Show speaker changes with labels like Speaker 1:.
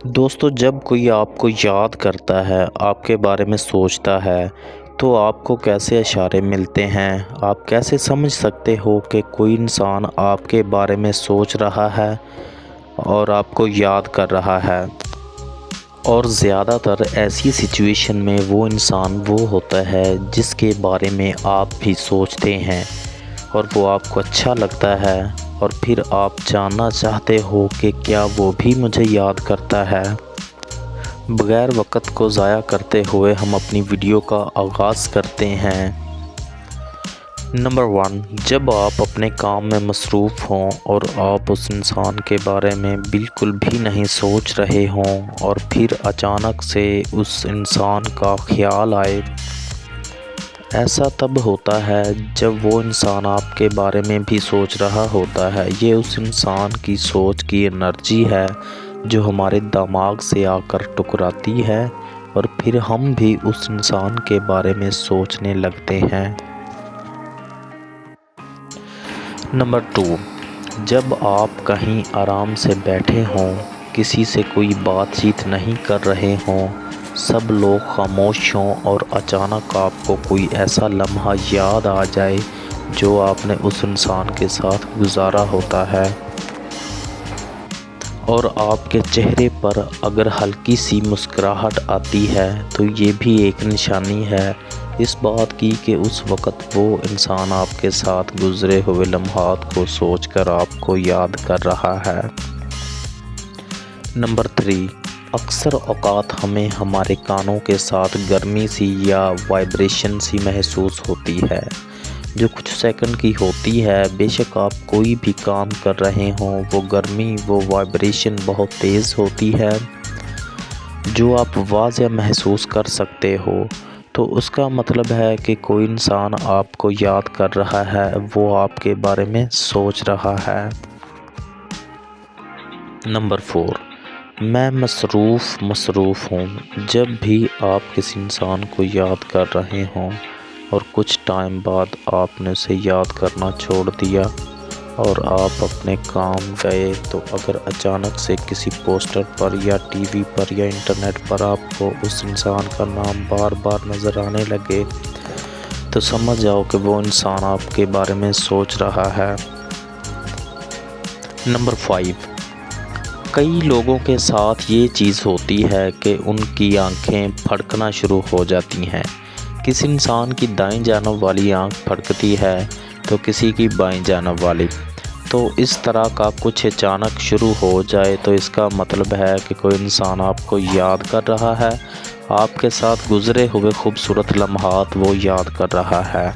Speaker 1: دوستو، جب کوئی آپ کو یاد کرتا ہے، آپ کے بارے میں سوچتا ہے، تو آپ کو کیسے اشارے ملتے ہیں؟ آپ کیسے سمجھ سکتے ہو کہ کوئی انسان آپ کے بارے میں سوچ رہا ہے اور آپ کو یاد کر رہا ہے؟ اور زیادہ تر ایسی سچویشن میں وہ انسان وہ ہوتا ہے جس کے بارے میں آپ بھی سوچتے ہیں اور وہ آپ کو اچھا لگتا ہے، اور پھر آپ جاننا چاہتے ہو کہ کیا وہ بھی مجھے یاد کرتا ہے۔ بغیر وقت کو ضائع کرتے ہوئے ہم اپنی ویڈیو کا آغاز کرتے ہیں۔ نمبر 1، جب آپ اپنے کام میں مصروف ہوں اور آپ اس انسان کے بارے میں بالکل بھی نہیں سوچ رہے ہوں، اور پھر اچانک سے اس انسان کا خیال آئے۔ ایسا تب ہوتا ہے جب وہ انسان آپ کے بارے میں بھی سوچ رہا ہوتا ہے۔ یہ اس انسان کی سوچ کی انرجی ہے جو ہمارے دماغ سے آ کر ٹکراتی ہے، اور پھر ہم بھی اس انسان کے بارے میں سوچنے لگتے ہیں۔ نمبر 2، جب آپ کہیں آرام سے بیٹھے ہوں، کسی سے کوئی بات چیت نہیں کر رہے ہوں، سب لوگ خاموش ہوں، اور اچانک آپ کو کوئی ایسا لمحہ یاد آ جائے جو آپ نے اس انسان کے ساتھ گزارا ہوتا ہے، اور آپ کے چہرے پر اگر ہلکی سی مسکراہٹ آتی ہے، تو یہ بھی ایک نشانی ہے اس بات کی کہ اس وقت وہ انسان آپ کے ساتھ گزرے ہوئے لمحات کو سوچ کر آپ کو یاد کر رہا ہے۔ نمبر 3، اکثر اوقات ہمیں ہمارے کانوں کے ساتھ گرمی سی یا وائبریشن سی محسوس ہوتی ہے، جو کچھ سیکنڈ کی ہوتی ہے۔ بے شک آپ کوئی بھی کام کر رہے ہوں، وہ گرمی، وہ وائبریشن بہت تیز ہوتی ہے جو آپ واضح محسوس کر سکتے ہو، تو اس کا مطلب ہے کہ کوئی انسان آپ کو یاد کر رہا ہے، وہ آپ کے بارے میں سوچ رہا ہے۔ نمبر 4، میں مصروف ہوں۔ جب بھی آپ کسی انسان کو یاد کر رہے ہوں اور کچھ ٹائم بعد آپ نے اسے یاد کرنا چھوڑ دیا اور آپ اپنے کام گئے، تو اگر اچانک سے کسی پوسٹر پر یا ٹی وی پر یا انٹرنیٹ پر آپ کو اس انسان کا نام بار بار نظر آنے لگے، تو سمجھ جاؤ کہ وہ انسان آپ کے بارے میں سوچ رہا ہے۔ نمبر 5، کئی لوگوں کے ساتھ یہ چیز ہوتی ہے کہ ان کی آنکھیں پھڑکنا شروع ہو جاتی ہیں۔ کسی انسان کی دائیں جانب والی آنکھ پھڑکتی ہے تو کسی کی بائیں جانب والی۔ تو اس طرح کا کچھ اچانک شروع ہو جائے تو اس کا مطلب ہے کہ کوئی انسان آپ کو یاد کر رہا ہے، آپ کے ساتھ گزرے ہوئے خوبصورت لمحات وہ یاد کر رہا ہے۔